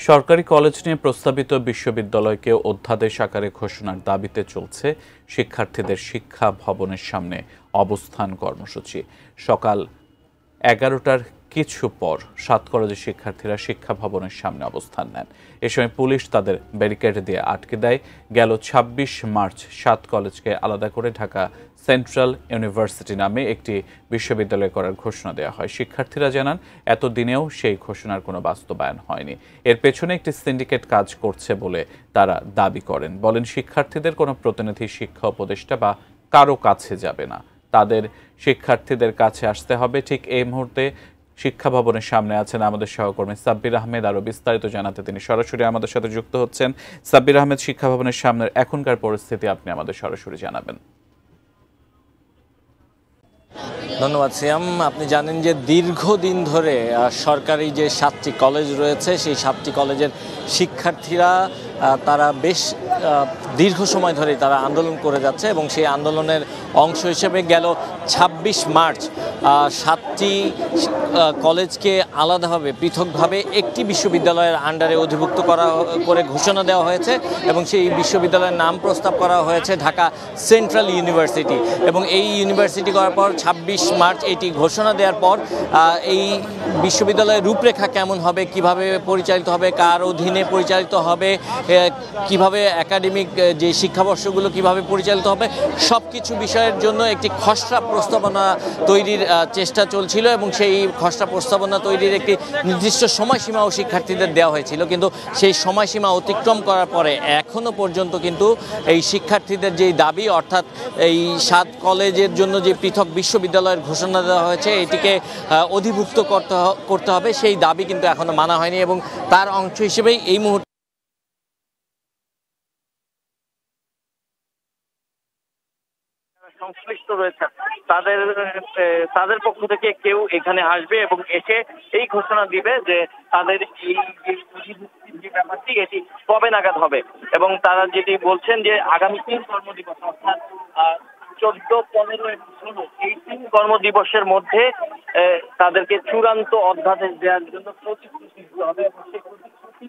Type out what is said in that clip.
সরকারি কলেজ নিয়ে প্রস্তাবিত বিশ্ববিদ্যালয়কে অধ্যাদেশ আকারে ঘোষণার দাবিতে চলছে শিক্ষার্থীদের শিক্ষা ভবনের সামনে অবস্থান কর্মসূচি। সকাল 11টার কিছু পর 7 কলেজের শিক্ষার্থীরা শিক্ষা ভবনের সামনে অবস্থান নেন। এ সময় পুলিশ তাদের ব্যারিকেড দিয়ে আটকে দেয়। গেল ২৬ মার্চ 7 কলেজকে আলাদা করে ঢাকা সেন্ট্রাল ইউনিভার্সিটি নামে একটি বিশ্ববিদ্যালয় করার ঘোষণা দেওয়া হয়। শিক্ষার্থীরা জানান, এতদিনেও সেই ঘোষণার কোনো বাস্তবায়ন হয়নি। এর পেছনে একটি সিন্ডিকেট কাজ করছে বলে তারা দাবি করেন। বলেন, শিক্ষার্থীদের কোনো প্রতিনিধি, শিক্ষা উপদেষ্টা বা কারো কাছে যাবে না, তাদের শিক্ষার্থীদের কাছে আসতে হবে। ঠিক এই মুহূর্তে শিক্ষা ভবনের সামনে আছেন আমাদের সহকর্মী সাব্বির আহমেদ। আরও বিস্তারিত জানাতে তিনি সরাসরি আমাদের সাথে যুক্ত হচ্ছেন। সাব্বির আহমেদ, শিক্ষা ভবনের সামনের এখনকার পরিস্থিতি আপনি আমাদের সরাসরি জানাবেন। ধন্যবাদ সিয়াম। আপনি জানেন যে দীর্ঘদিন ধরে সরকারি যে 7টি কলেজ রয়েছে সেই 7টি কলেজের শিক্ষার্থীরা তারা বেশ দীর্ঘ সময় ধরে তারা আন্দোলন করে যাচ্ছে এবং সেই আন্দোলনের অংশ হিসেবে গেল ২৬ মার্চ 7টি কলেজকে আলাদাভাবে পৃথকভাবে একটি বিশ্ববিদ্যালয়ের আন্ডারে অধিভুক্ত করে ঘোষণা দেওয়া হয়েছে এবং সেই বিশ্ববিদ্যালয়ের নাম প্রস্তাব করা হয়েছে ঢাকা সেন্ট্রাল ইউনিভার্সিটি। এবং এই ইউনিভার্সিটি করার পর ২৬ মার্চ এটি ঘোষণা দেওয়ার পর এই বিশ্ববিদ্যালয়ের রূপরেখা কেমন হবে, কিভাবে পরিচালিত হবে, কার অধীনে পরিচালিত হবে, কিভাবে একাডেমিক যে শিক্ষাবর্ষগুলো কিভাবে পরিচালিত হবে, সব কিছু বিষয়ের জন্য একটি খসড়া প্রস্তাবনা তৈরির চেষ্টা চলছিল এবং সেই খসড়া প্রস্তাবনা তৈরির একটি নির্দিষ্ট সময়সীমাও শিক্ষার্থীদের দেওয়া হয়েছিল। কিন্তু সেই সময়সীমা অতিক্রম করার পরে এখনও পর্যন্ত কিন্তু এই শিক্ষার্থীদের যেই দাবি, অর্থাৎ এই 7 কলেজের জন্য যে পৃথক বিশ্ববিদ্যালয়ের ঘোষণা দেওয়া হয়েছে এটিকে অধিভুক্ত করতে হবে, সেই দাবি কিন্তু এখনো মানা হয়নি এবং তার অংশ হিসেবেই এই মুহূর্তে সংশ্লিষ্ট রয়েছে তাদের পক্ষ থেকে কেউ এখানে আসবে এবং এসে এই ঘোষণা দিবে যে তাদের এই অধিভুক্তির যে ব্যাপারটি এটি কবে নাগাদ হবে। এবং তারা যেটি বলছেন যে আগামী 3 কর্মদিবস অর্থাৎ 14, 15 এবং 16 এই 3 কর্মদিবসের মধ্যে তাদেরকে চূড়ান্ত অধ্যাদেশ দেওয়ার জন্য প্রতিশ্রুতি দিতে হবে এবং সেই প্রতিশ্রুতি